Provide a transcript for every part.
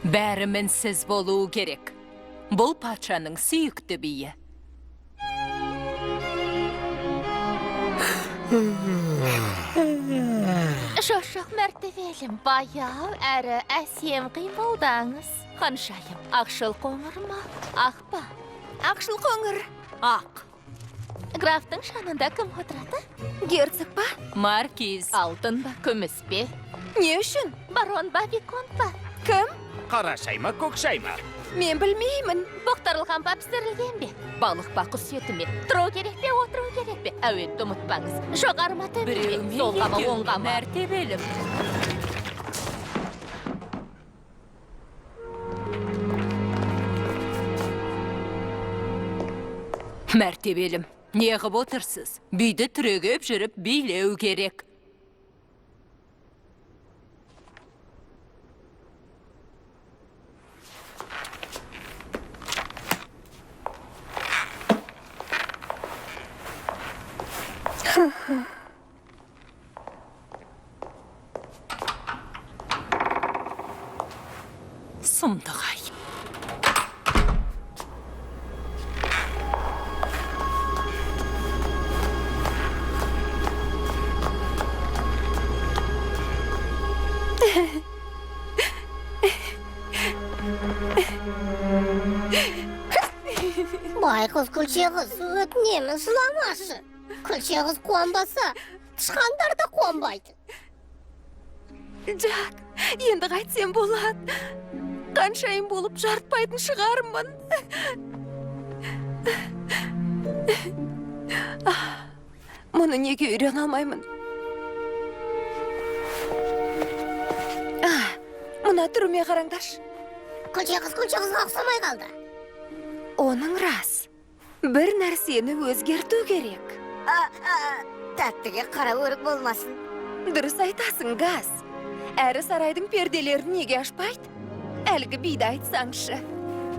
Бәрі мінсіз болуы керек. Бұл патшаның сүйікті биі. Шошық мәртебелім, баяу әрі әсем қимылдаңыз. Қаншайым, ақшыл қоңыр ма? Ақ па? Ақшыл қоңыр. Ақ. Графтың шанында кім отырады? Герцог па? Маркиз. Алтын ба, күміс пе? Не үшін? Барон ба, виконт па? Кім? Қара шай ма, көк шай ма? Мен білмеймін. Бұқтарылған ба, пісірілген бе? Балық па, құс еті ме? Тұру керек пе, отыру керек пе? Әуетті ұмытпаңыз. Жоғары ма, төмен бе? Біреумен Солға ма, екеуі оңға ма? мәртебелім. Мәртебелім, неғып отырсыз? Бүйді түрегеп жүріп билеу керек. Сұмдығай. Байқыз күлше қыз өтінемін сұламашы. Күлше қыз қуанбаса, тышқандар да қуанбайды. Жак, енді қайтсем болады. Қаншайым болып жартпайтын шығармын. Мұны неге үйрен алмаймын? Мұна түріме қараңдаршы. Күлше қызға ұқсамай қалды. Оның рас. Бір нәрсені өзгерту керек. Тәттіге қара өрік болмасын. Дұрыс айтасың, Газ. Әрі сарайдың перделерін неге ашпайды? Әлгі биді айтсаңшы.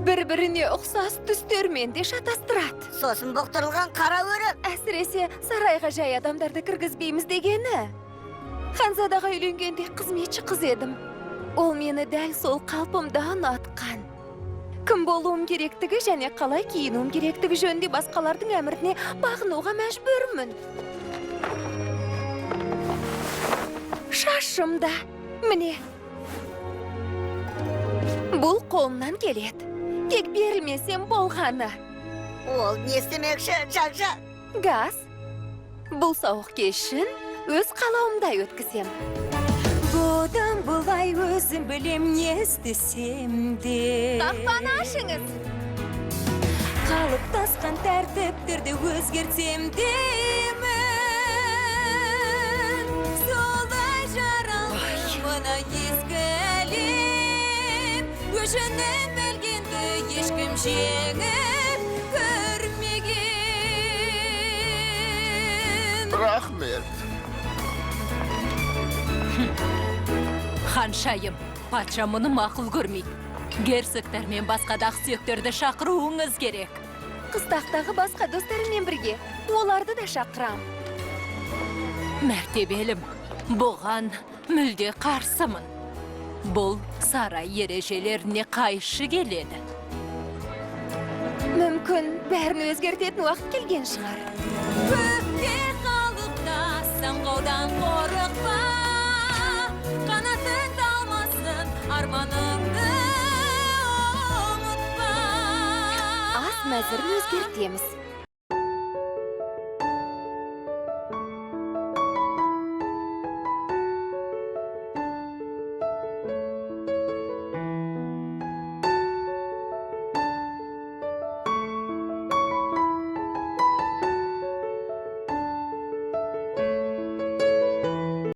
Бір-біріне ұқсас түстермен де шатастырады. Сосын бұқтырылған қара өрік. Әсіресе сарайға жай адамдарды кіргізбейміз дегені. Ханзадаға үйленгенде қызметші қыз едім. Ол мені дәл сол қалпымда ұнатқан. Кім болуым керектігі және қалай киінуім керектігі жөнінде басқалардың әміріне бағынуға мәжбүрмін. Шашым да, міне. Бұл қолымнан келеді. Тек берілмесем болғаны. Ол не істемекші, Жак? Газ, бұл сауық кешін өз қалауымдай өткізем. Бұдан бұлай өзім білем не істесем де. Қақпаны ашыңыз. Қалыптасқан тәртіптерді өзгертсем деймін. Солай жаралды мына ескі әлем. Өшініп білгенді ешкім жеңіп көрмеген. Рахмет. Ханшайым, патша мұны мақұл көрмейді. Герцогтар мен басқа да ақсүйектерді шақыруыңыз керек. Қыстақтағы басқа достарымен бірге, оларды да шақырам. Мәртебелім, бұған мүлде қарсымын. Бұл сарай ережелеріне қайшы келеді. Мүмкін бәрін өзгертетін уақыт келген шығар. Көкте қалықта самғаудан қорықпа, қанатын талмасын арманыңды ұмытпа. Ас мәзірін өзгертеміз.